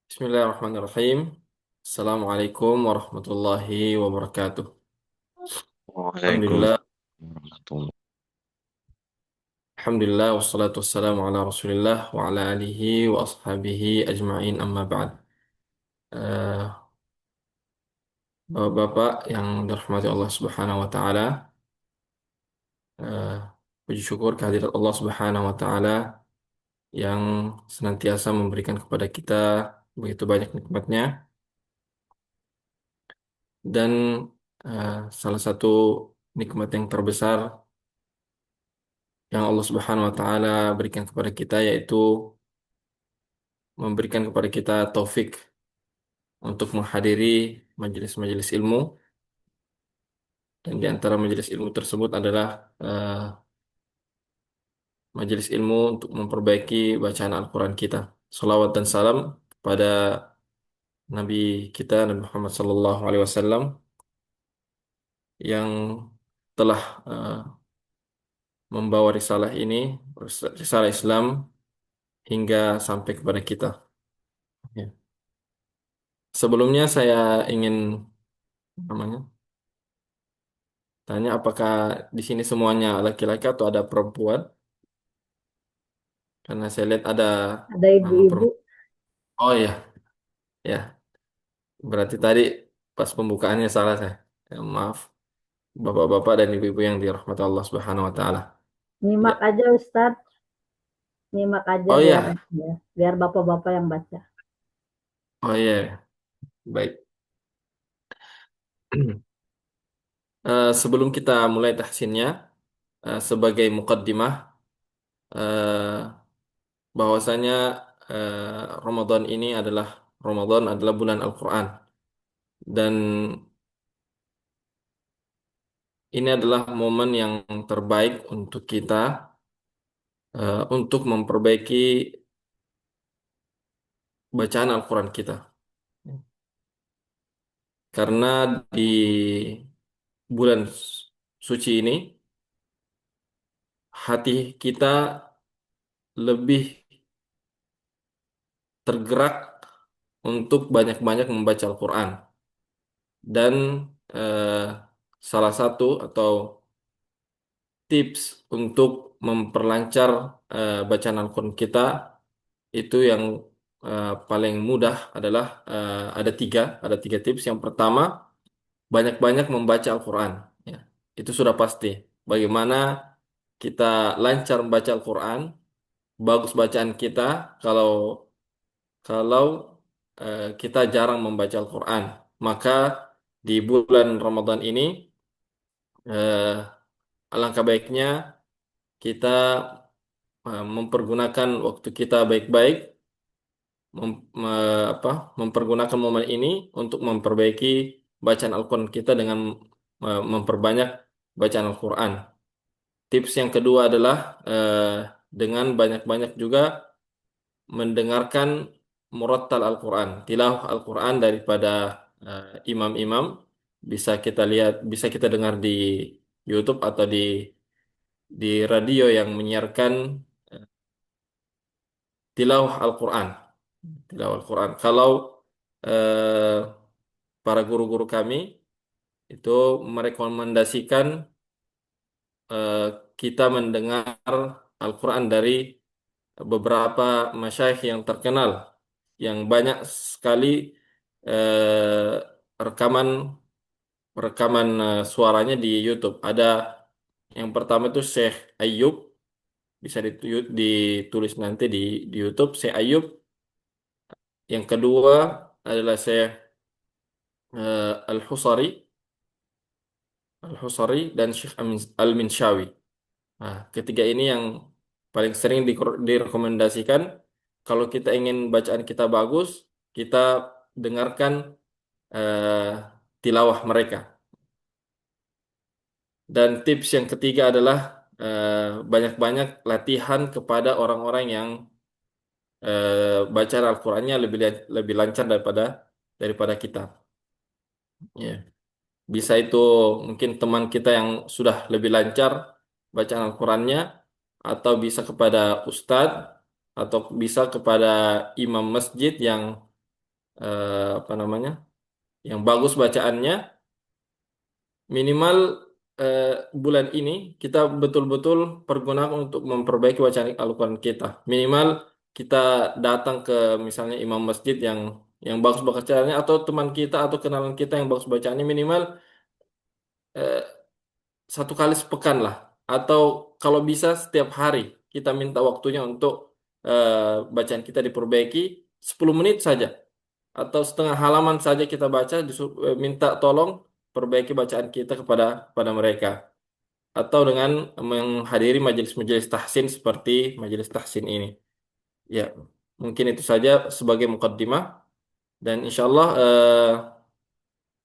Bismillahirrahmanirrahim. Assalamualaikum warahmatullahi wabarakatuh. Alhamdulillah, Waalaikumsalam warahmatullahi. Alhamdulillah, wassalatu wassalamu ala Rasulillah wa ala alihi wa ashabihi ajma'in amma ba'd. Eh, Bapak-bapak yang dirahmati Allah Subhanahu wa taala, eh, puji syukur kehadirat Allah Subhanahu wa taala yang senantiasa memberikan kepada kita begitu banyak nikmatnya dan salah satu nikmat yang terbesar yang Allah Subhanahu wa taala berikan kepada kita yaitu memberikan kepada kita taufik untuk menghadiri majelis-majelis ilmu, dan di antara majelis ilmu tersebut adalah majelis ilmu untuk memperbaiki bacaan Al-Quran kita. Salawat dan salam kepada Nabi kita Nabi Muhammad SAW yang telah membawa risalah ini, risalah Islam hingga sampai kepada kita. Ya. Sebelumnya saya ingin namanya tanya, apakah di sini semuanya laki-laki atau ada perempuan? Karena saya lihat ada Ada nama ibu-ibu. perempuan. Oh iya, ya. Berarti tadi pas pembukaannya salah saya. Ya, maaf, bapak-bapak dan ibu-ibu yang dirahmati Allah Subhanahu wa taala. Ya. Nyimak aja Ustadz, nyimak aja Oh biar iya. ya, biar bapak-bapak yang baca. Oh iya, baik. Sebelum kita mulai tahsinnya, sebagai mukaddimah, eh, bahwasanya Ramadan ini adalah bulan Al-Quran, dan ini adalah momen yang terbaik untuk kita untuk memperbaiki bacaan Al-Quran kita. Karena di bulan suci ini, hati kita lebih tergerak untuk banyak-banyak membaca Al-Quran. Dan eh, salah satu atau tips untuk memperlancar bacaan Al-Quran kita itu yang paling mudah adalah ada tiga tips. Yang pertama, banyak-banyak membaca Al-Quran. Ya, itu sudah pasti. Bagaimana kita lancar membaca Al-Quran, bagus bacaan kita kalau kalau kita jarang membaca Al-Quran. Maka di bulan Ramadan ini, eh, alangkah baiknya kita mempergunakan waktu kita baik-baik, mempergunakan momen ini untuk memperbaiki bacaan Al-Quran kita dengan memperbanyak bacaan Al-Quran. Tips yang kedua adalah dengan banyak-banyak juga mendengarkan murattal Al-Quran, tilawah Al-Quran daripada imam-imam. Bisa kita dengar di YouTube atau di radio yang menyiarkan eh, tilawah Al-Quran. Tilawah Al-Quran. Kalau eh, para guru-guru kami itu merekomendasikan eh, kita mendengar Al-Quran dari beberapa masyayikh yang terkenal, yang banyak sekali rekaman rekaman suaranya di YouTube. Ada yang pertama itu Syekh Ayyub, bisa ditulis nanti di YouTube Syekh Ayyub. Yang kedua adalah Syekh Al-Husari, dan Syekh Al-Minshawi. Nah, ketiga ini yang paling sering direkomendasikan kalau kita ingin bacaan kita bagus, kita dengarkan eh, tilawah mereka. Dan tips yang ketiga adalah banyak-banyak latihan kepada orang-orang yang bacaan Al-Qur'annya lebih lancar daripada kita. Ya. Bisa itu mungkin teman kita yang sudah lebih lancar bacaan Al-Qur'annya, atau bisa kepada ustadz, atau bisa kepada imam masjid yang apa namanya, yang bagus bacaannya, minimal eh, bulan ini kita betul-betul pergunakan untuk memperbaiki bacaan Al-Quran kita. Minimal kita datang ke misalnya imam masjid yang bagus bacaannya, atau teman kita atau kenalan kita yang bagus bacaannya, minimal eh, satu kali sepekan lah, atau kalau bisa setiap hari kita minta waktunya untuk bacaan kita diperbaiki 10 menit saja, atau setengah halaman saja kita baca, minta tolong perbaiki bacaan kita kepada mereka, atau dengan menghadiri majelis-majelis tahsin seperti majelis tahsin ini. Ya, mungkin itu saja sebagai mukaddimah, dan insya Allah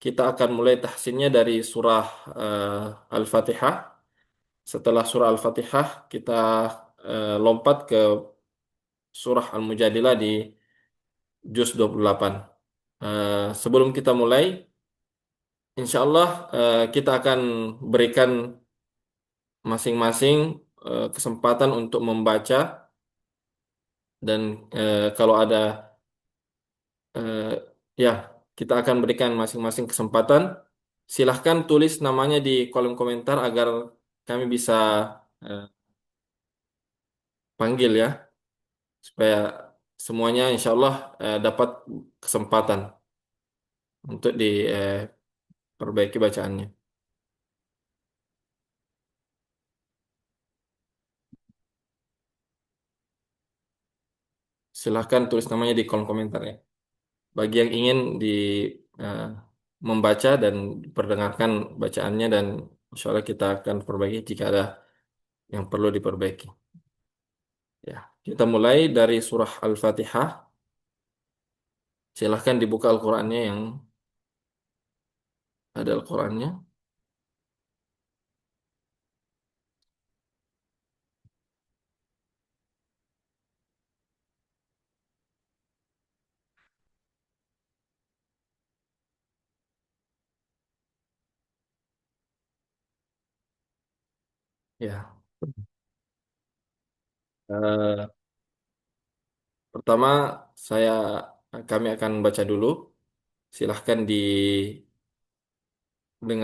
kita akan mulai tahsinnya dari surah Al-Fatihah. Setelah surah Al-Fatihah, kita lompat ke surah Al-Mujadilah di juz 28. Sebelum kita mulai, insya Allah kita akan berikan masing-masing kesempatan untuk membaca, dan kalau ada eh, ya, kita akan berikan masing-masing kesempatan. Silahkan tulis namanya di kolom komentar agar kami bisa eh, panggil ya, supaya semuanya insya Allah dapat kesempatan untuk diperbaiki bacaannya. Silahkan tulis namanya di kolom komentar ya. Bagi yang ingin eh, membaca dan diperdengarkan bacaannya, dan insya Allah kita akan perbaiki jika ada yang perlu diperbaiki. Ya, kita mulai dari surah Al-Fatihah. Silahkan dibuka Al-Qur'annya yang ada Al-Qur'annya. Ya. Eh, Pertama, saya kami akan baca dulu. Silahkan didengar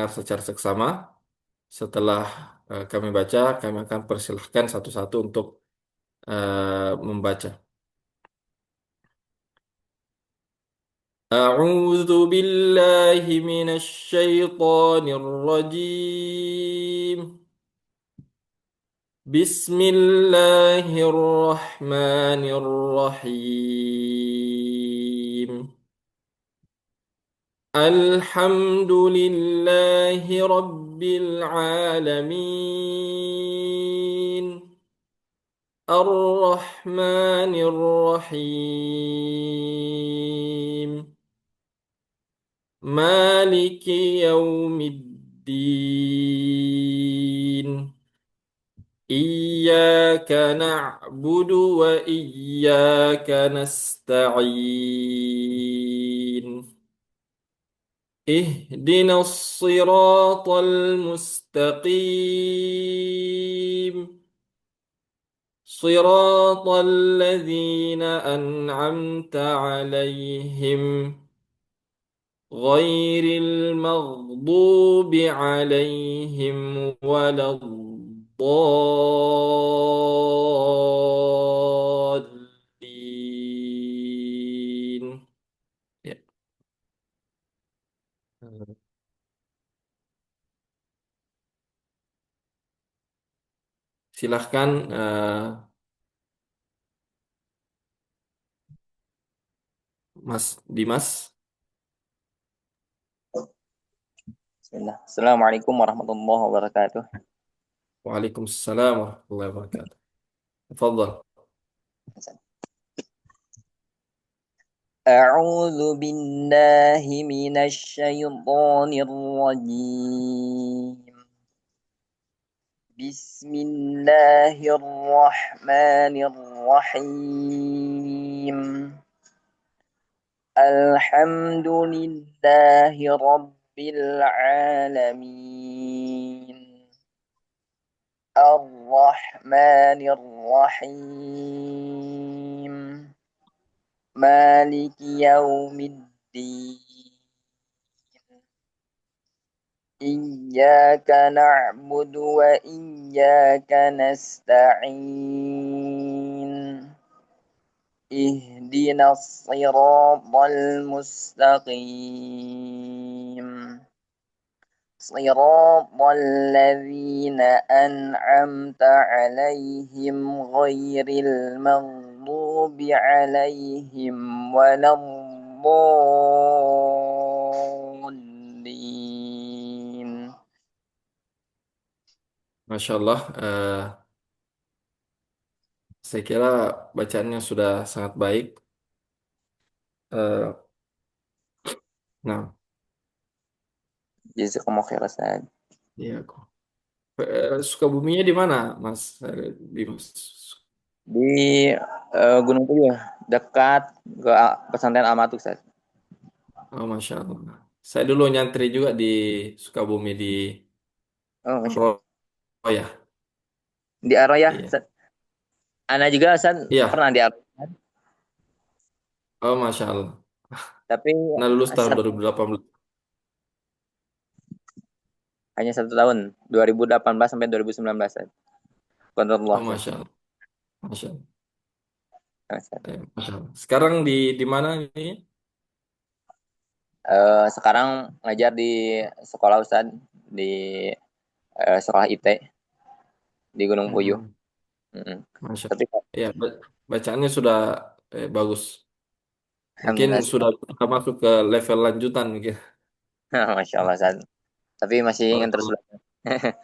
secara seksama. Setelah kami baca, kami akan persilahkan satu-satu untuk membaca. أعوذ بالله من الشيطان الرجيم. بسم الله الرحمن الرحيم. الحمد لله رب العالمين. الرحمن الرحيم. مالك يوم الدين. إياك نعبد وإياك نستعين. اهدنا الصراط المستقيم. صراط الذين أنعمت عليهم غير المغضوب عليهم ولا الضالين. Ya. Silahkan Mas Dimas. Bismillah. Assalamualaikum warahmatullahi wabarakatuh. Waalaikumsalam warahmatullahi wabarakatuh. Tafadhal. A'udzu billahi minasy syaithanir rajim. Bismillahirrahmanirrahim. Alhamdulillahi rabbil alamin. Ar-Rahmanir Rahim. مالك يوم الدين إياك نعبد وإياك نستعين اهدنا الصراط المستقيم صراط الذين أنعمت عليهم غير المغضوب عليهم ولا الضالين. Masya Allah. Saya kira bacaannya sudah sangat baik. Eh, nah, Jazakumullah khair Ustaz. iya kok. Sukabuminya di mana, Mas? Di Di Gunung Puyuh dekat ke pesantren Al-Matuk Ustaz. Oh, Masya Allah. Saya dulu nyantri juga di Sukabumi di Oh, Masya Allah. Roya. Di Arroya Iya. Ustaz. Ana juga Ustaz Iya. pernah di Arroya, Oh, Masya Allah. tapi Nah, lulus tahun satu, 2018. hanya 1 tahun, 2018 sampai 2019 Ustaz. Oh, Qadarullah Ustaz. Masya Allah. Masya Allah. Ustaz. Masya Allah. Sekarang di mana ini? Sekarang ngajar di sekolah Ustaz, di sekolah IT di Gunung Puyuh. Hmm, Mm-mm. Masya Tapi Allah. Ya, bacaannya sudah bagus. Mungkin alhamdulillah, sudah masuk ke level lanjutan mungkin. Masya Allah Ustaz. Tapi masih ingin terus Barakallah. belajar.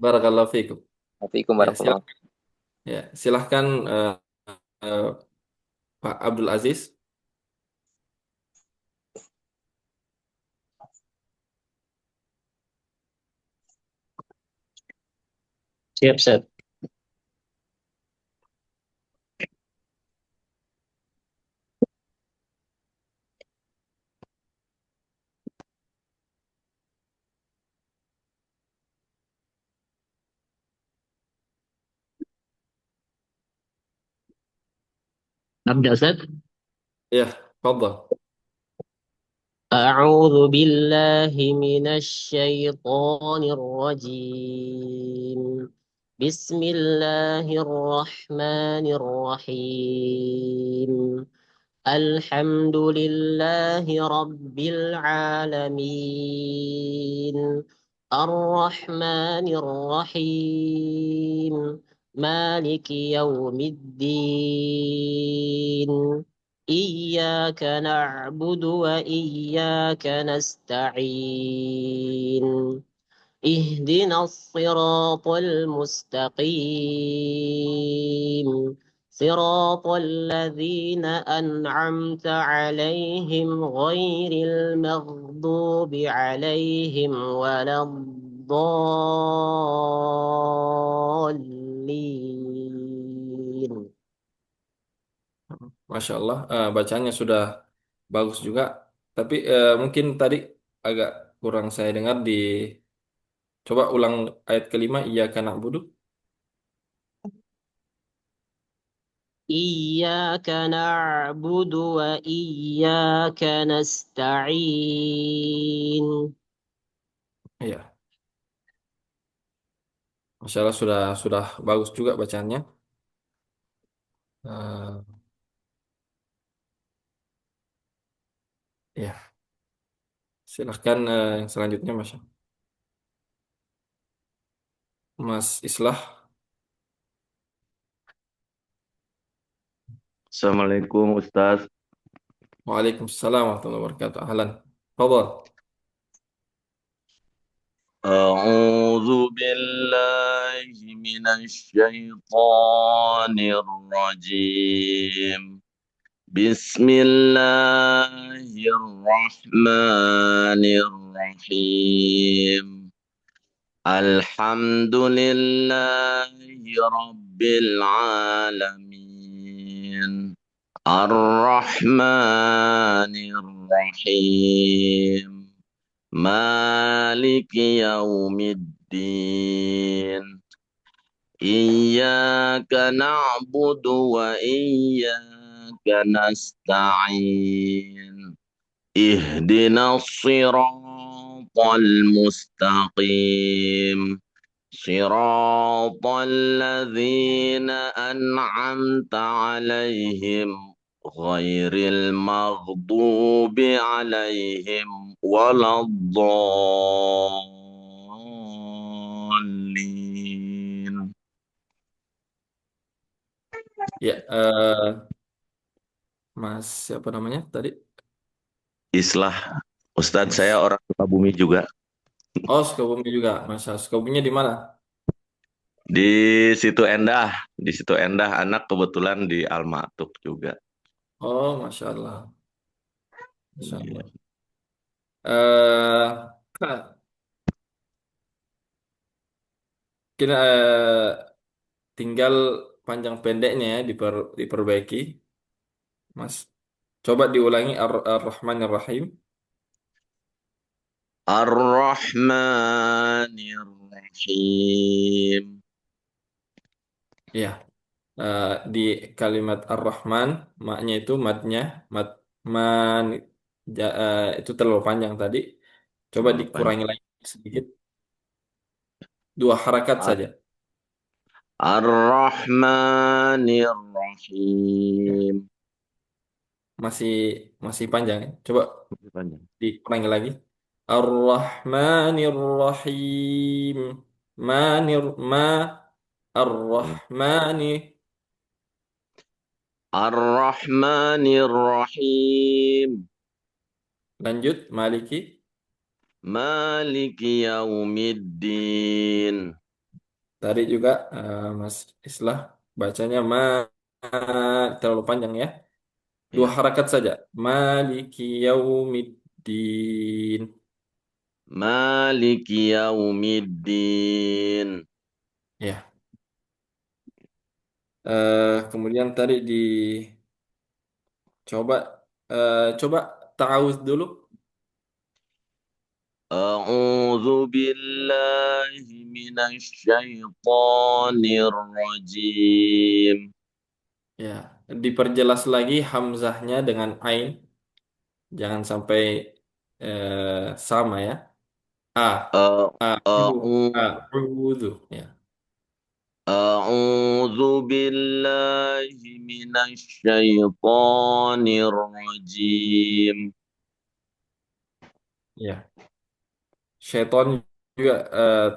Barakallahu fiikum. Assalamualaikum Ya, warahmatullahi wabarakatuh. silahkan eh, Pak Abdul Aziz. Siap, Seth. أبدأ Seth. Ya, fadhal. أعوذ بالله من الشيطان الرجيم. بسم الله الرحمن الرحيم. الحمد لله رب العالمين. الرحمن الرحيم. مالك يوم الدين. إياك نعبد وإياك نستعين. اهدنا الصراط المستقيم. صراط الذين أنعمت عليهم غير المغضوب عليهم ولا الضالين. Masya Allah. Bacaannya sudah bagus juga. Tapi mungkin tadi agak kurang saya dengar di. Coba ulang ayat kelima. Iyyaka na'budu. إياك نعبد وإياك نستعين. Iya. Masya Allah sudah bagus juga bacaannya. Eh, ya, silahkan yang selanjutnya Mas Islah. Assalamualaikum Ustaz. Waalaikumsalam warahmatullahi wabarakatuh. Ahlan. Fadhal. A'udzu billahi minasy syaithanir rajim. Bismillahirrahmanirrahim. Alhamdulillahi rabbil alamin. Ar-Rahmanir Rahim. Maliki yaumiddin. Iyyaka na'budu wa iyyaka نستعين اهدنا الصراط المستقيم صراط الذين أنعمت عليهم غير المغضوب عليهم ولا الضالين. Ya, Mas siapa namanya tadi? Islah, Ustadz saya Mas. orang Sukabumi juga. Oh, Sukabumi juga. Mas Sukabuminya di mana? Di situ Endah, di situ Endah anak kebetulan di Almatuk juga. Oh, Masya Allah. Masya Iya. Allah. Kak, kita tinggal panjang pendeknya ya diperbaiki. Mas, coba diulangi Ar-Rahmanir-Rahim. Ar-Rahmanir-Rahim. Ya, di kalimat Ar-Rahman, maknya itu matnya, mat, man, itu terlalu panjang tadi. Coba Terlalu dikurangi panjang. lagi sedikit, 2 harakat saja. Ya, Ar-Rahmanir-Rahim. masih masih panjang ya. Coba Lebih panjang. dikurangi lagi. Ar-Rahmanir-Rahim. Manir ma Ya. Ar-Rahmani. Ar-Rahmanir-Rahim. Lanjut, Maliki. Maliki yaumiddin. Tadi juga Mas Islah bacanya terlalu panjang ya. Dua Ya. harakat saja. Maliki yaumiddin. Maliki yaumiddin. Ya. Kemudian tadi coba coba ta'awudz dulu. A'udzu billahi minasy syaithanir rajim. Ya, diperjelas lagi hamzahnya dengan ain. Jangan sampai sama ya. A, A- a, a'u- a'udzu. Ya, A'udzu billahi minasy syaithanir rajim. ya. Syaiton juga eh,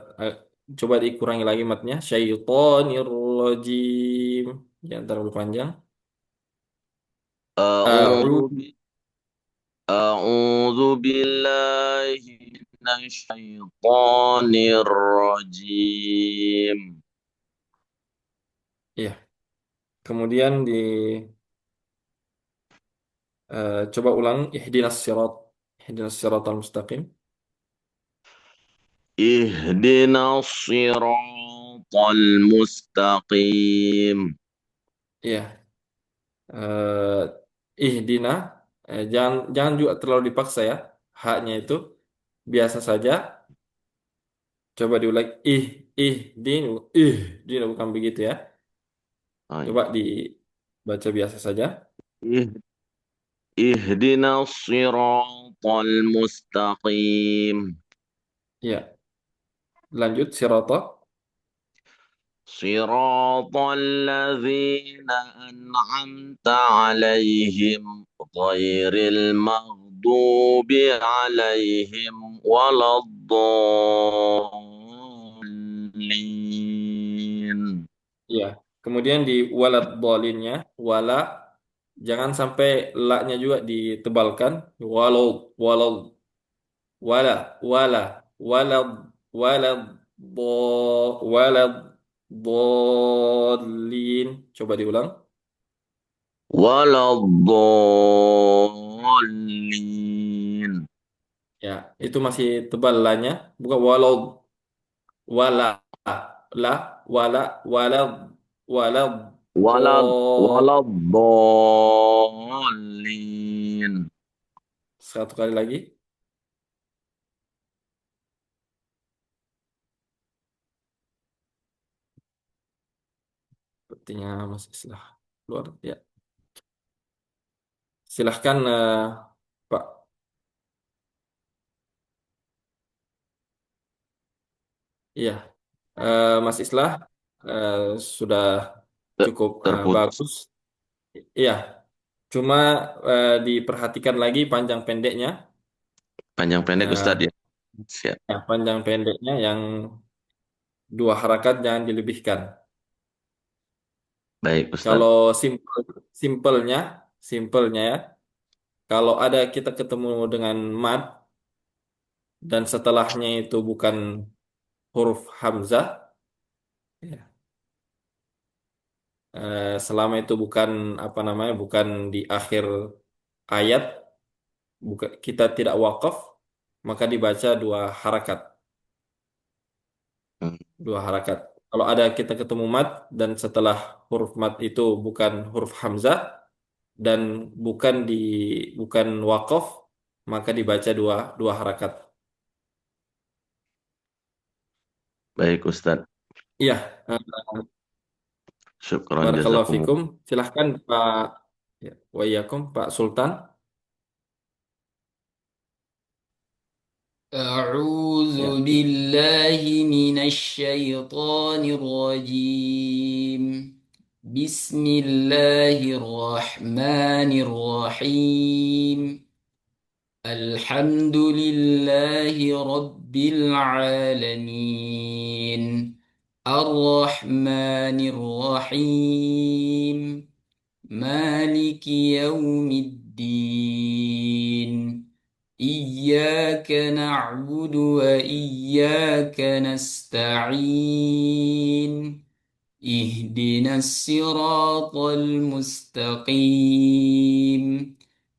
coba dikurangi lagi matnya. Syaitonir rajim. Jangan terlalu panjang. A'udzu A'udzu. bi- A'udzu billahi minasy syaithanir rajim. Ya, kemudian coba ulang ihdinas siratal mustaqim. Ihdinas siratal mustaqim. Ya, ihdina jangan jangan juga terlalu dipaksa ya. Haknya itu biasa saja. Coba diulang din bukan begitu ya. Ah, Coba ya. dibaca biasa saja. Ih- Ihdinas siratal mustaqim. Ya, lanjut sirata. صراط الذين أنعمت عليهم غير المغضوب عليهم ولا الضالين. Ya. Kemudian di walad dolinnya wala jangan sampai la-nya juga ditebalkan. Walau walau wala wala walad walad do walad dolin. Coba diulang. ولا الضالين. Ya, itu masih tebal la-nya. Bukan walau wala la wala walad walad do ولا الضالين. satu kali lagi. Sepertinya masih Islah luar ya. Silahkan Pak. Iya, Mas Islah eh, sudah cukup Terputus. bagus. Iya, cuma diperhatikan lagi panjang pendeknya. Panjang pendek Ustadz Eh, ya. Siap. ya, panjang pendeknya yang dua harakat jangan dilebihkan. Baik Ustadz. Kalau simpelnya, simpelnya ya. Kalau ada kita ketemu dengan mat dan setelahnya itu bukan huruf hamzah, ya, selama itu bukan apa namanya, bukan di akhir ayat, bukan kita tidak wakaf, maka dibaca dua harakat, Hmm, dua harakat. Kalau ada kita ketemu mat dan setelah huruf mat itu bukan huruf hamzah dan bukan wakaf, maka dibaca dua dua harakat. Baik Ustadz. Iya, eh, Syukron barakallahu jazakumullah. fikum. Silahkan Pak, ya, wa iyyakum, Pak Sultan. أعوذ Ya. بالله من الشيطان الرجيم بسم الله الرحمن الرحيم الحمد لله رب العالمين الرحمن الرحيم مالك يوم الدين إياك نعبد وإياك نستعين اهدنا الصراط المستقيم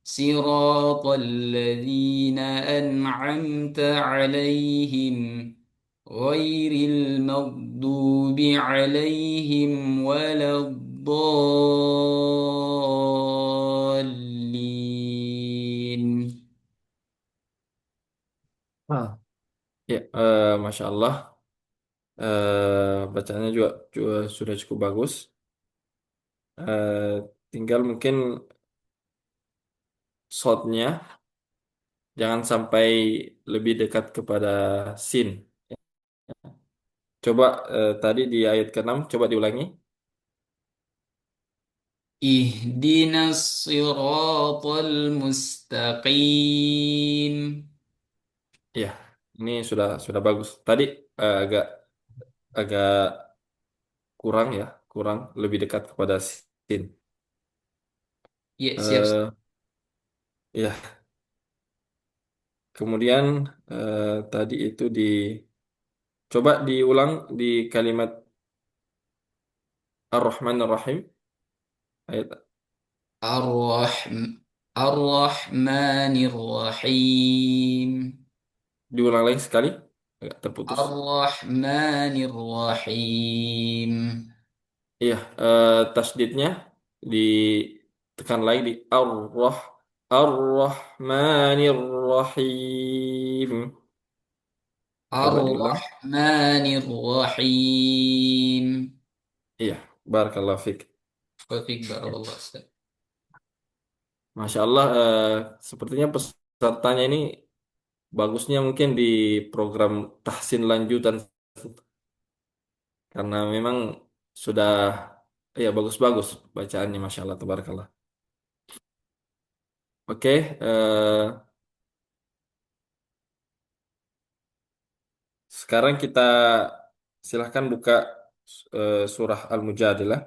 صراط الذين أنعمت عليهم غير المغضوب عليهم ولا الضالين. Ah. Ya, Masya Allah. Bacaannya juga sudah cukup bagus. Tinggal mungkin shotnya jangan sampai lebih dekat kepada sin. Coba tadi di ayat ke-6, coba diulangi. اهدنا الصراط المستقيم. Ya, ini sudah bagus. Tadi agak agak kurang ya, kurang lebih dekat kepada sin. Ya, siap. Eh, ya, kemudian tadi itu coba diulang di kalimat Ar-Rahman Ar-Rahim. Ayat, الرحم الرحمن الرحيم diulang lagi sekali, agak terputus. الرحمن الرحيم Iya, tasdidnya ditekan lagi di Ar-Rahmanir Rahim. Coba diulang. الرحمن الرحيم. Iya, barakallahu fiik. Wafik Ya. barakallah Ustaz. Masya Allah, sepertinya pesertanya ini bagusnya mungkin di program tahsin lanjutan karena memang sudah ya bagus-bagus bacaannya, Masya Allah, tabarakallah. Oke, sekarang kita silahkan buka surah Al-Mujadilah.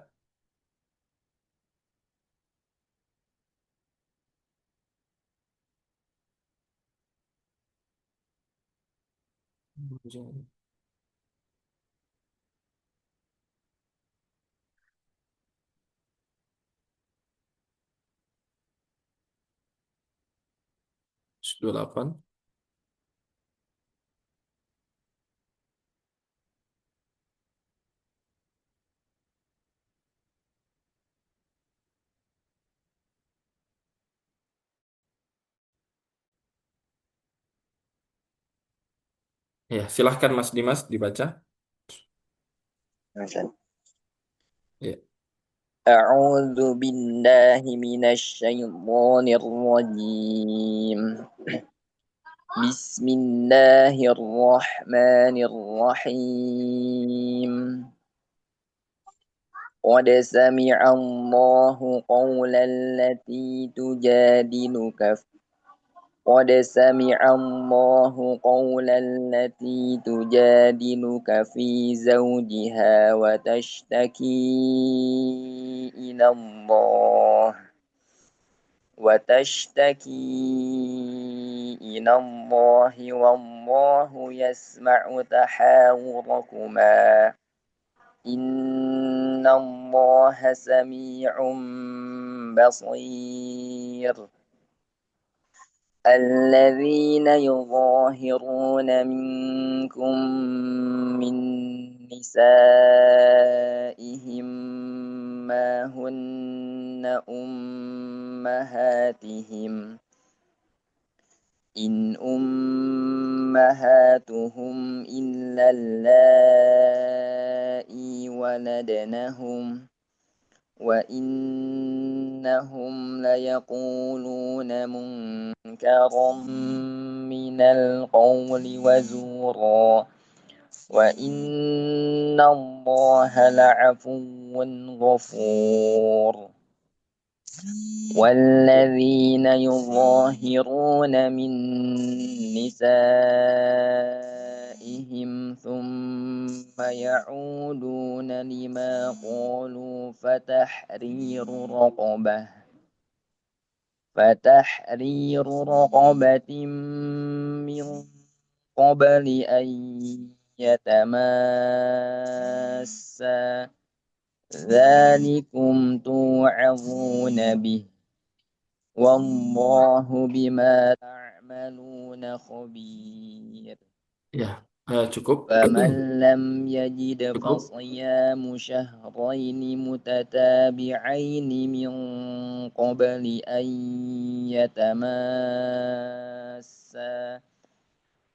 Juz 8. Ya, silahkan Mas Dimas dibaca. Ustaz. Ya. أعوذ بالله من الشيطان الرجيم بسم الله الرحمن الرحيم قد سمع الله قول التي تجادلك قد سمع الله قول التي تجادلك في زوجها وتشتكي إلى الله والله يسمع تحاوركما إن الله سميع بصير الذين يظاهرون منكم من نسائهم ما هن أمهاتهم إن أمهاتهم إلا اللائي ولدنهم وإنهم ليقولون منكرا من القول وزورا وإن الله لعفو غفور والذين يظاهرون من نسائهم ثم يعودون لما قالوا فتحرير رقبة من قبل أن يتماسا ذلكم توعظون به والله بما تعملون خبير Ya, cukup. فمن لم يجد Cukup. فصيام شهرين متتابعين من قبل أن يتماسا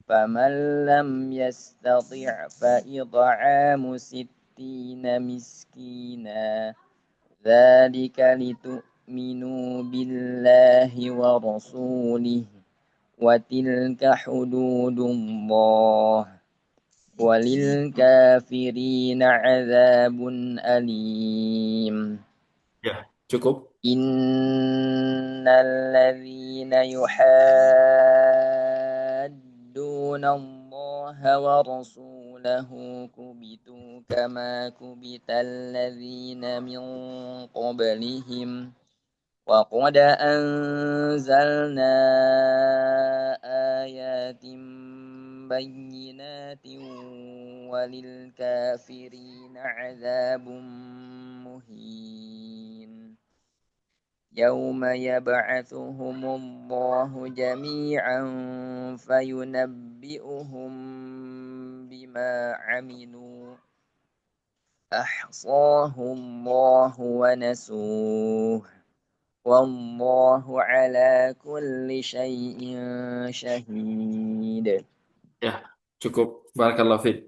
فمن لم يستطع فإطعام 60 مسكينا ذلك لتؤمنوا بالله ورسوله وتلك حدود الله وللكافرين عذاب أليم Ya, cukup. إن الذين يحادون الله ورسوله كبتوا كما كبت الذين من قبلهم وقد أنزلنا آيات بينات وللكافرين عذاب مهين يوم يبعثهم الله جميعا فينبئهم بما عملوا أحصاه الله ونسوه والله على كل شيء شهيد. Ya, cukup. Barakallahu fiik.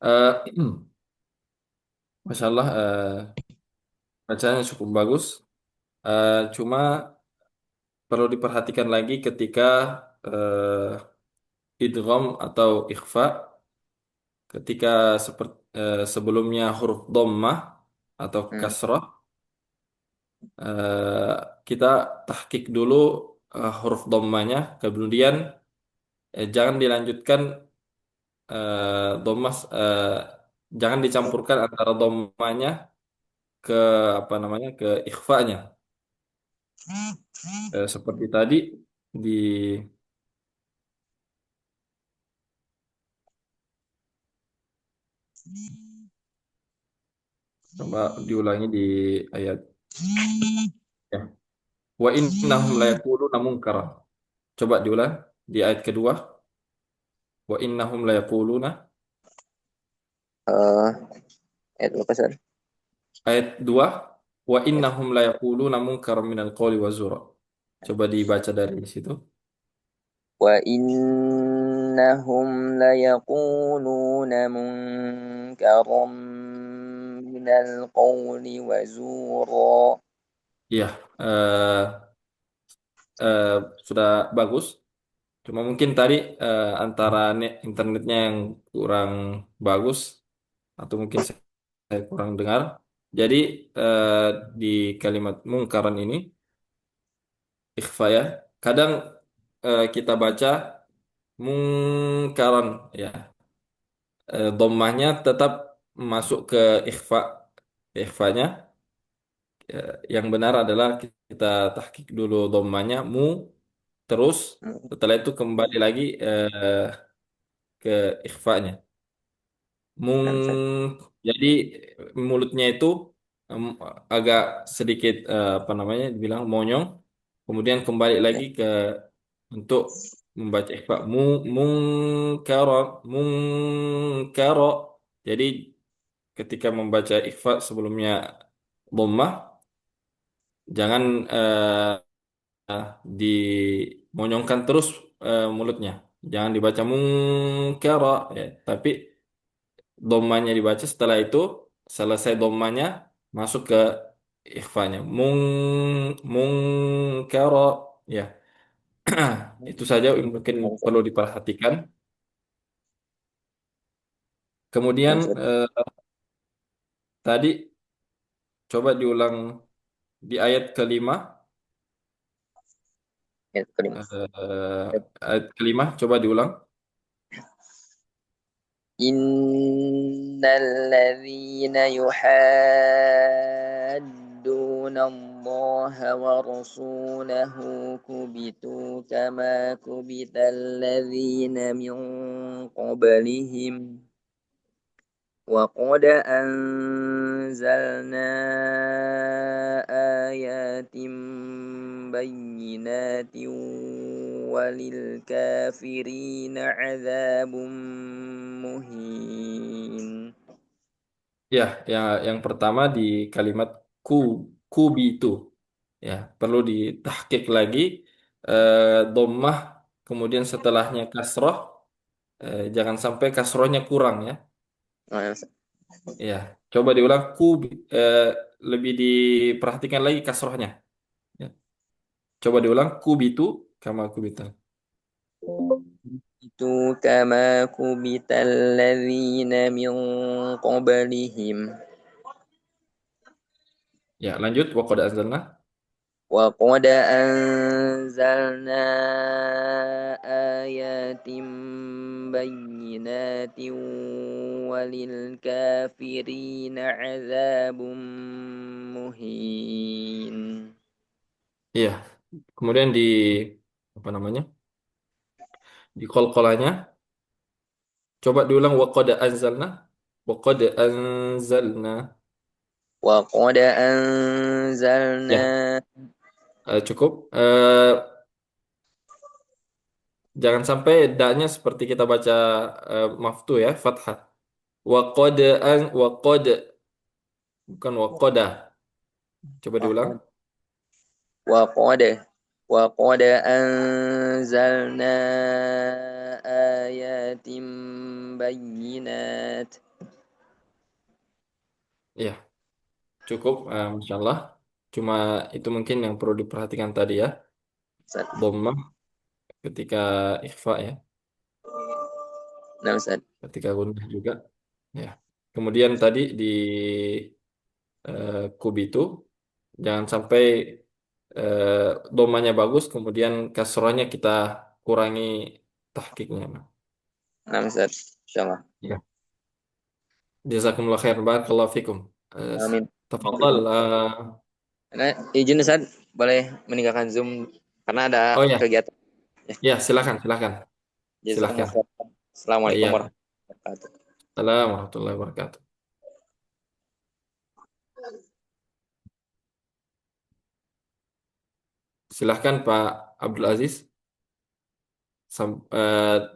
Eh, Masya Allah, bacanya cukup bagus. Cuma perlu diperhatikan lagi ketika idgham atau ikhfa, ketika sebelumnya huruf dhammah atau kasrah, eh, kita tahqiq dulu huruf dhammahnya, kemudian jangan dilanjutkan dhammah, jangan dicampurkan antara dhammahnya ke apa namanya ke ikhfanya. Seperti tadi di coba diulangi di ayat ya. Wa innahum la yaquluna munkaran. Coba diulang di ayat kedua. Wa innahum la yaquluna. Ayat berapa Sir? Ayat 2. Wa innahum la yaquluna munkaran minal qawli wa zura. Coba dibaca dari situ. وإنهم ليقولون منكرا من القول وزورا. Iya, eh, eh, sudah bagus. Cuma mungkin tadi antara internetnya yang kurang bagus atau mungkin saya kurang dengar. Jadi eh, di kalimat mungkaran ini ikhfa ya. Kadang kita baca mungkaran ya. Dhammahnya tetap masuk ke ikhfa. Ikhfanya yang benar adalah kita tahqiq dulu dhammahnya mu, terus setelah itu kembali lagi ke ikhfanya. Mung Nah, Ustaz. jadi mulutnya itu em, agak sedikit apa namanya dibilang monyong, kemudian kembali Ya. lagi ke untuk membaca ikhfa mungkara mungkara. Jadi ketika membaca ikhfa sebelumnya dhammah jangan dimonyongkan terus mulutnya. Jangan dibaca mungkara ya, tapi dhammanya dibaca setelah itu selesai dhammanya masuk ke ikhfanya mungkara ya. Itu saja yang mungkin Nah, Ustaz. perlu diperhatikan. Nah, Kemudian Ustaz. tadi coba diulang di ayat kelima. Ayat kelima. Ayat kelima coba diulang. إن الذين يحادون الله ورسوله كبتوا كما كبت الذين من قبلهم وقد أنزلنا آيات بينات وللكافرين عذاب مهين. Ya, yang pertama di kalimat ku kubitu ya perlu ditahqiq lagi dhammah kemudian setelahnya kasroh jangan sampai kasrohnya kurang ya. Ya, coba diulang eh, lebih diperhatikan lagi kasrohnya. Ya. Coba diulang kubitu kama kubitu. Itu kama kubital ladzina min qablihim Ya, lanjut wa qad anzalna. wa qad anzalna ayatin bayyinatin walil kafirina azabun muhin. Iya, kemudian di apa namanya? Di qalqalanya coba diulang wa qad anzalna. Wa qad anzalna. Wa qad anzalna. Ya, cukup. Jangan sampai da-nya seperti kita baca maftu ya, fathah. Wa qad bukan wa qada. Coba diulang. وقد وقد أنزلنا آيات بينات. Iya, cukup. Masya Allah. Cuma itu mungkin yang perlu diperhatikan tadi ya. Dhammah ketika ikhfa ya. Nah, Ustaz. Ketika gundah juga. Ya. Kemudian tadi di kubitu jangan sampai eh, dhammahnya bagus, kemudian kasrohnya kita kurangi tahqiqnya. Nah, Ustaz. Insyaallah. Ya. Jazakumullah khair. Barakallahu fikum. Eh, Amin. Tafadhal. Nah, izin Ustaz, boleh meninggalkan Zoom karena ada Oh ya, kegiatan. Ya, ya silakan, silakan, silakan. jazakumullah khairan. Assalamualaikum Iya. warahmatullahi wabarakatuh. Assalamualaikum warahmatullahi wabarakatuh. Silahkan Pak Abdul Aziz.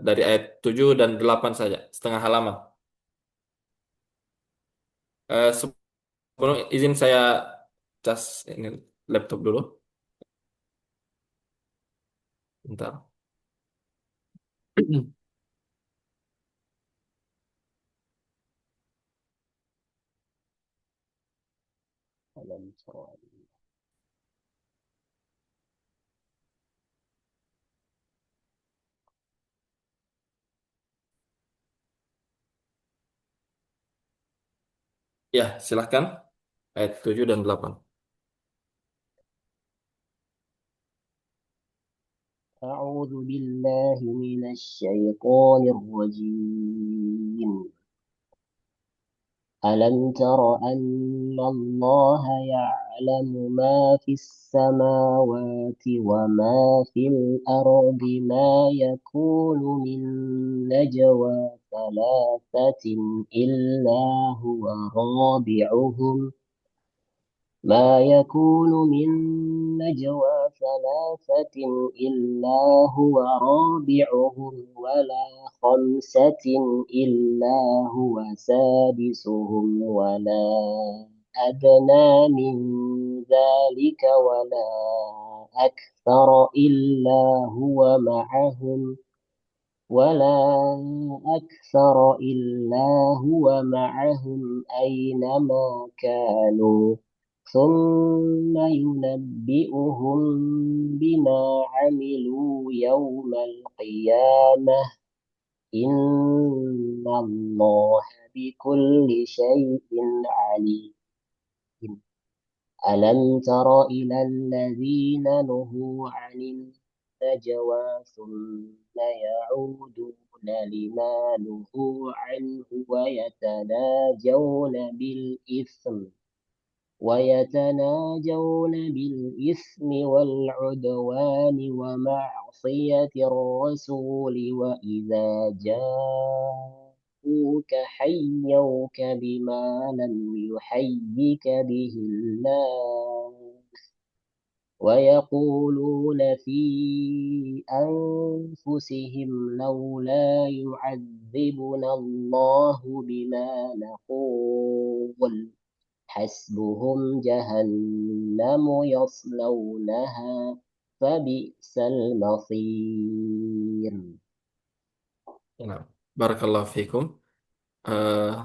Dari ayat 7 dan 8 saja, setengah halaman. Sebelum izin saya cas ini laptop dulu. Bentar. ألم تر Ya, silahkan. Ayat 7 dan 8. أعوذ بالله من الشيطان الرجيم ألم تر أن الله يعلم ما في السماوات وما في الأرض ما يكون من نجوى ثلاثة إلا هو رابعهم ما يكون من نجوى ثلاثة إلا هو رابعهم ولا خمسة إلا هو سادسهم ولا أدنى من ذلك ولا أكثر إلا هو معهم أينما كانوا ثم ينبئهم بما عملوا يوم القيامة إن الله بكل شيء عليم ألم تر إلى الذين نهوا عن النجوى ثم يعودون لما نهوا عنه ويتناجون بالإثم والعدوان ومعصية الرسول وإذا جاءوك حيوك بما لم يحيك به الله ويقولون في أنفسهم لولا يعذبنا الله بما نقول حسبهم جهنم يصلونها فبئس المصير. Nah, barakallahu fikum. Eh,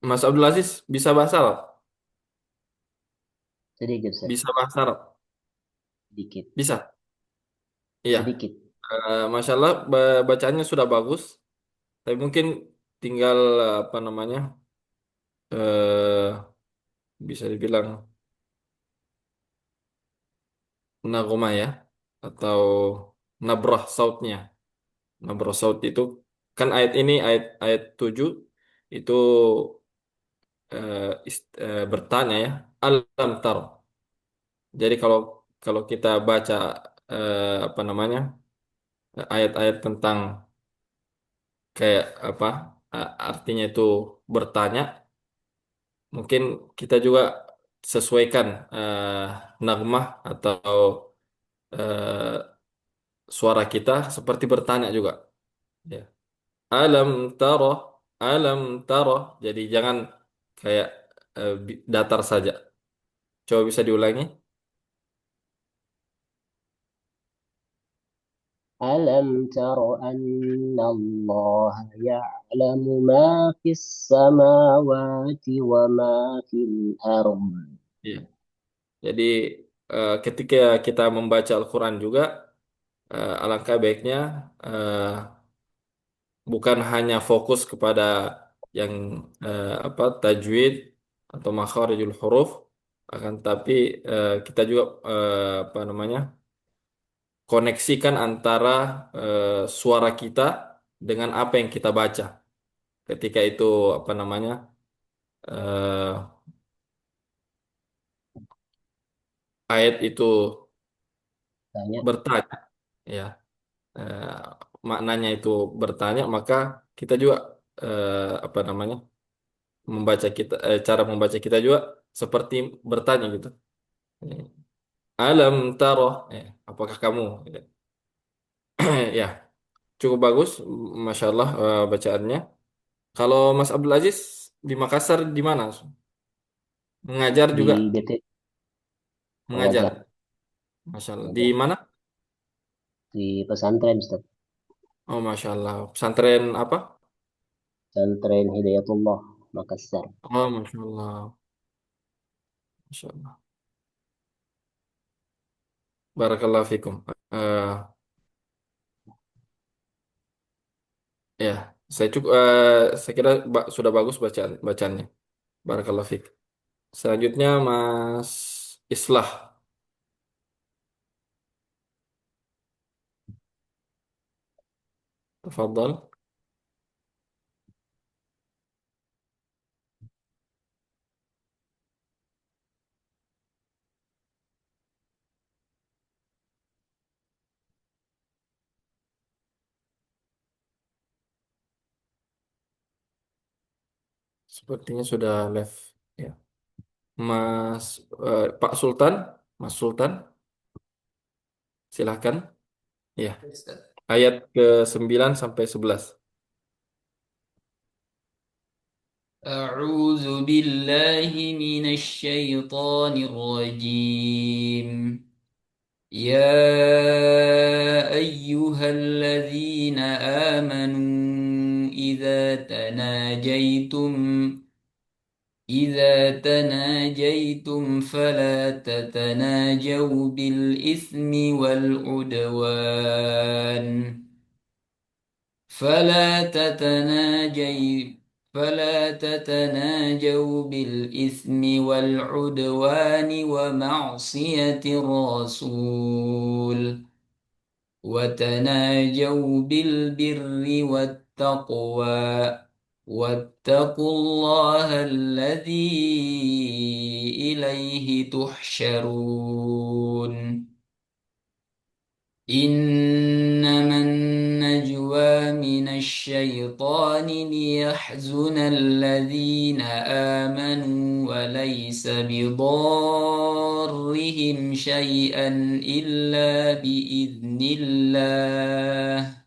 Mas Abdul Aziz bisa bahasa Arab? Sedikit, Ustaz. Bisa bahasa Arab? Sedikit. Bisa. Iya. Sedikit. Masya Allah, bacaannya sudah bagus. Tapi mungkin tinggal apa namanya? eh Bisa dibilang nagoma ya, atau nabrah sautnya. Nabrah saut itu kan ayat ini ayat ayat 7 itu bertanya ya, alam tar. Jadi kalau kalau kita baca apa namanya? Ayat-ayat tentang kayak apa? Artinya itu bertanya, mungkin kita juga sesuaikan nagmah atau eh, suara kita seperti bertanya juga. Ya. Alam taro, alam taro. Jadi jangan kayak datar saja. Coba bisa diulangi. ألم تر أن الله يعلم ما في السماوات وما في الأرض Iya. Jadi ketika kita membaca Al-Quran juga, alangkah baiknya eh, bukan hanya fokus kepada yang apa tajwid atau makharijul huruf, akan tapi kita juga apa namanya koneksikan antara suara kita dengan apa yang kita baca ketika itu apa namanya eh, ayat itu tanya bertanya ya, eh, maknanya itu bertanya, maka kita juga apa namanya cara membaca kita juga seperti bertanya gitu. Alam taro, apakah kamu? Ya, cukup bagus, masya Allah bacaannya. Kalau Mas Abdul Aziz di Makassar di mana? Mengajar juga, di BT mengajar mengajar. Masya Allah. Di mengajar mana? di pesantren, Ustaz. Oh, masya Allah. Pesantren apa? Pesantren Hidayatullah Makassar. Oh, masya Allah. Masya Allah. Barakallahu fikum. Eh, ya, saya kira sudah bagus bacaannya. Barakallahu fik. Selanjutnya Mas Islah. Tafadhal. Sepertinya sudah live. Ya. Mas Pak Sultan, Mas Sultan, silahkan. Ya, Ustaz. ayat ke 9 sampai 11. أعوذ بالله من الشيطان الرجيم. يا أيها الذين آمنوا إذا تناجيتم فلا تتناجوا بالإثم والعدوان فلا تتناجي فلا تتناجوا بالإثم والعدوان ومعصية الرسول وتناجوا بالبر والتقوى واتقوا الله الذي إليه تحشرون إنما النجوى من الشيطان ليحزن الذين آمنوا وليس بضارهم شيئا إلا بإذن الله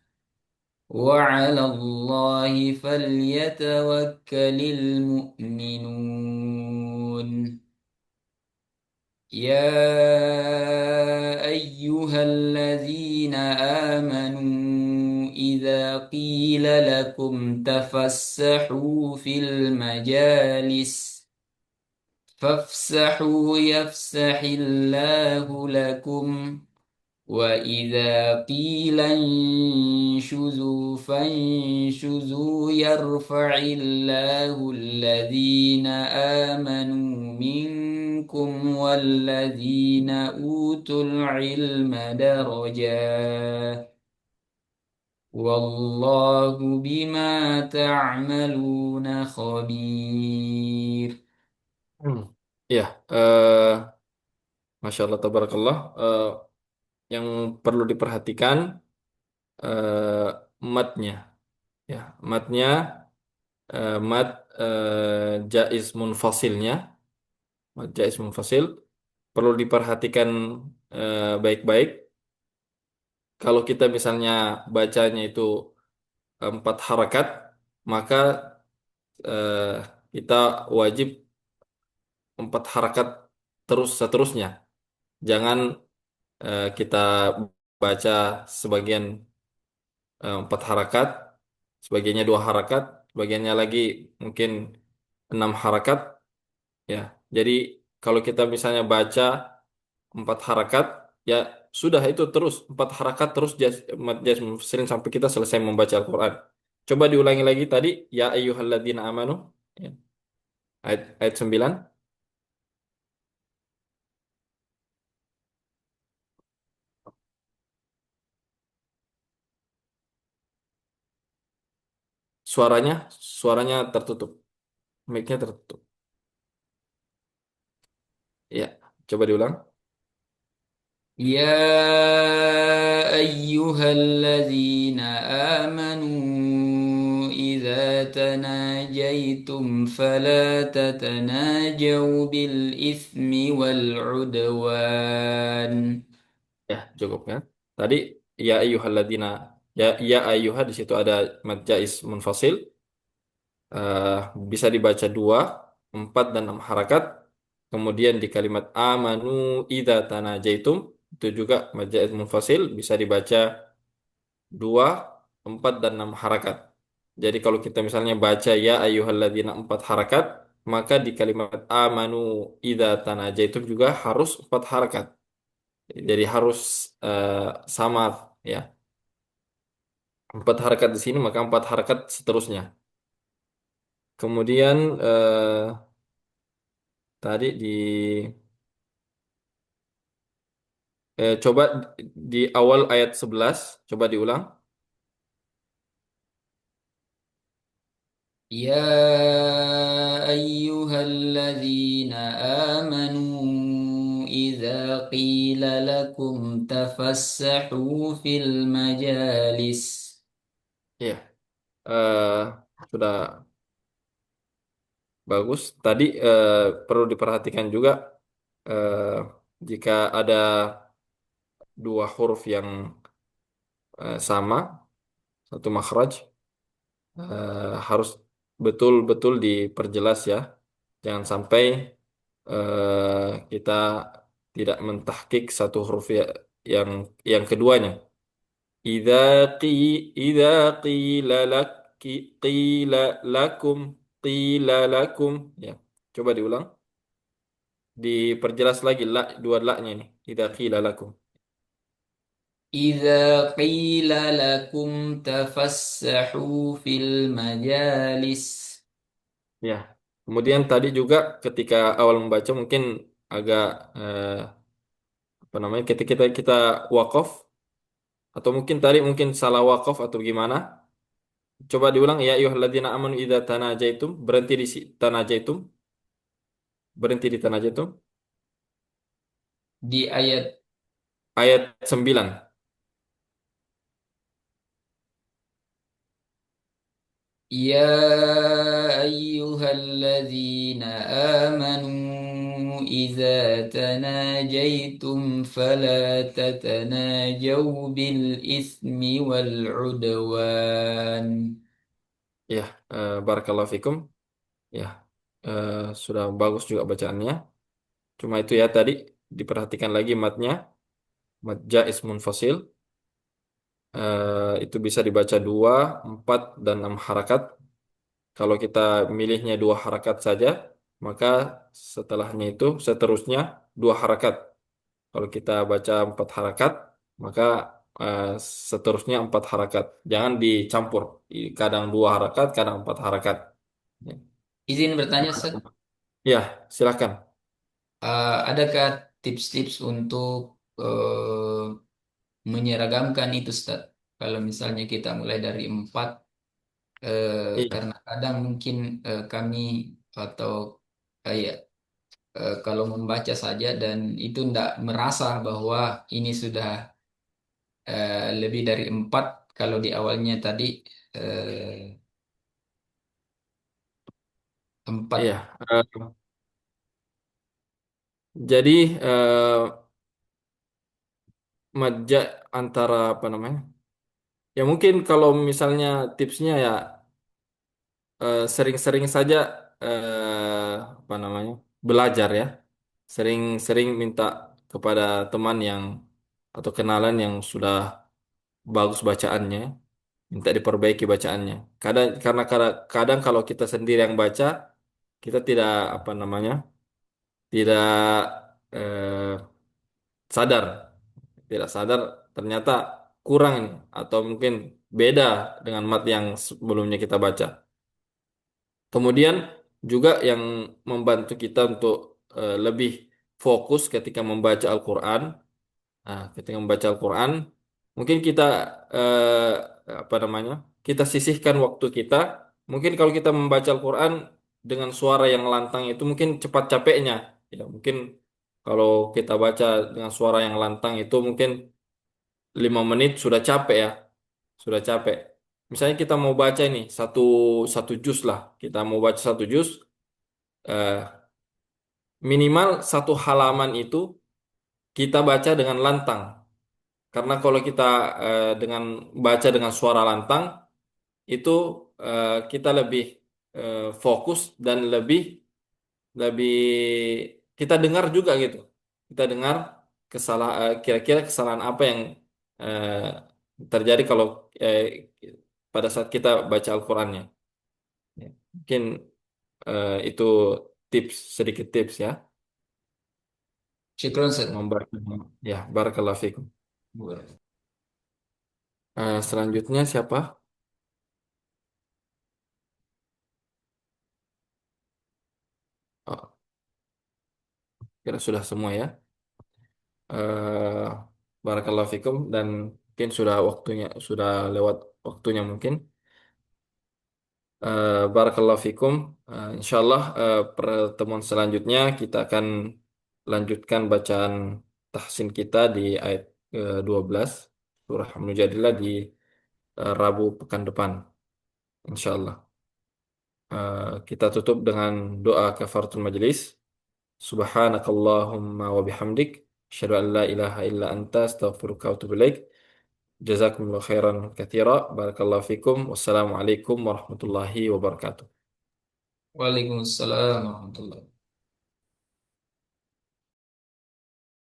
وعلى الله فليتوكل المؤمنون يا أيها الذين آمنوا إذا قيل لكم تفسحوا في المجالس فافسحوا يفسح الله لكم وإذا قيل انشزوا فانشزوا يرفع الله الذين آمنوا منكم والذين أوتوا العلم درجات والله بما تعملون خبير. Ya, Masya Allah, tabarakallah. Yang perlu diperhatikan eh, matnya, ya, matnya, mat jaiz munfasilnya, mat jaiz munfasil perlu diperhatikan baik-baik. Kalau kita misalnya bacanya itu 4 harakat, maka eh, kita wajib 4 harakat terus seterusnya. Jangan kita baca sebagian 4 harakat, sebagiannya 2 harakat, sebagiannya lagi mungkin 6 harakat. Ya, jadi kalau kita misalnya baca 4 harakat, ya sudah itu terus 4 harakat terus jas muslim sampai kita selesai membaca Al-Quran. Coba diulangi lagi tadi, ya ayyuhalladzina amanu, ya, ayat 9. Suaranya, suaranya tertutup, mic-nya tertutup. Ya, coba diulang. يا أيها الذين آمنوا إذا تناجيتم فلا تتناجوا بالإثم والعدوان. Ya, cukup ya. Tadi ya ayyuhalladzina, ya ayyuha di situ ada mad jaiz munfasil. Eh, Bisa dibaca 2, 4 dan 6 harakat. Kemudian di kalimat amanu idza tanajaitum itu juga mad jaiz munfasil bisa dibaca 2, 4 dan 6 harakat. Jadi kalau kita misalnya baca ya ayyuhalladzina 4 harakat, maka di kalimat amanu idza tanajaitum juga harus 4 harakat. Jadi harus eh, sama ya. 4 harakat di sini maka 4 harakat seterusnya. Kemudian tadi coba di awal ayat 11 coba diulang. يا أيها الذين آمنوا إذا قيل لكم تفسحوا في المجالس. Ya, eh, sudah bagus. Tadi perlu diperhatikan juga eh, jika ada 2 huruf yang sama, satu makhraj, harus betul-betul diperjelas ya. Jangan sampai kita tidak mentahkik satu huruf yang keduanya. Idza qi idza qila lak qila lakum qila lakum ya. Coba diulang. Diperjelas lagi la, dua la-nya ini. Idza qila lakum. إذا قيل لكم تفسحوا في المجالس. Ya. Kemudian tadi juga ketika awal membaca mungkin agak apa namanya ketika kita wakaf atau mungkin tadi mungkin salah wakaf atau gimana. Coba diulang ya ayyuhalladzina amanu idza tanajaitum berhenti di tanajaitum berhenti di tanajaitum Di ayat ayat 9. يا أيها الذين آمنوا إذا تناجيتم فلا تتناجوا بالإثم والعدوان. Ya, barakallahu fikum. Ya, sudah bagus juga bacaannya. Cuma itu ya tadi diperhatikan lagi matnya, mat jaiz munfasil. Itu bisa dibaca 2, 4, dan 6 harakat. Kalau kita milihnya 2 harakat saja, maka setelahnya itu seterusnya 2 harakat. Kalau kita baca 4 harakat, maka eh, seterusnya 4 harakat. Jangan dicampur. Kadang 2 harakat, kadang 4 harakat. Ya. Izin bertanya, Ustaz, Ya, silakan. adakah tips-tips untuk menyeragamkan itu, Ustaz? Kalau misalnya kita mulai dari 4, Iya, karena kadang mungkin kami atau ya, kalau membaca saja dan itu tidak merasa bahwa ini sudah lebih dari 4 kalau di awalnya tadi 4. iya. Eh, jadi majak antara apa namanya? Ya mungkin kalau misalnya tipsnya ya sering-sering saja apa namanya belajar ya, sering-sering minta kepada teman yang atau kenalan yang sudah bagus bacaannya, minta diperbaiki bacaannya. Kadang kalau kita sendiri yang baca, kita tidak apa namanya tidak eh, sadar, tidak sadar ternyata kurang ini atau mungkin beda dengan mat yang sebelumnya kita baca. Kemudian juga yang membantu kita untuk lebih fokus ketika membaca Al-Quran. Nah, ketika membaca Al-Quran, mungkin kita apa namanya? Kita sisihkan waktu kita. Mungkin kalau kita membaca Al-Quran dengan suara yang lantang itu mungkin cepat capeknya. Ya, mungkin kalau kita baca dengan suara yang lantang itu mungkin 5 menit sudah capek ya, sudah capek. Misalnya kita mau baca ini satu satu juz lah, kita mau baca satu juz, eh, minimal 1 halaman itu kita baca dengan lantang. Karena kalau kita dengan baca dengan suara lantang itu kita lebih fokus dan lebih lebih kita dengar juga gitu. Kita dengar kira-kira kesalahan apa yang eh, terjadi kalau eh, pada saat kita baca Al-Qur'annya. Ya. Mungkin Itu tips, sedikit tips ya. Syukron Ustaz. Membaca. Ya, barakallahu fikum. Selanjutnya siapa? Oh, kira sudah semua ya. Eh, Barakallahu fikum, dan mungkin sudah waktunya, sudah lewat waktunya mungkin. Barakallahu fikum. Insyaallah pertemuan selanjutnya kita akan lanjutkan bacaan tahsin kita di ayat 12 surah Al-Mujadilah di Rabu pekan depan. Insyaallah. Kita tutup dengan doa kafaratul majelis. Subhanakallahumma wa bihamdik, asyhadu an la ilaha illa anta, astaghfiruka wa atubu ilaik. Jazakumullahu khairan katsira. Barakallahu fikum. Wassalamualaikum warahmatullahi wabarakatuh. Waalaikumsalam warahmatullahi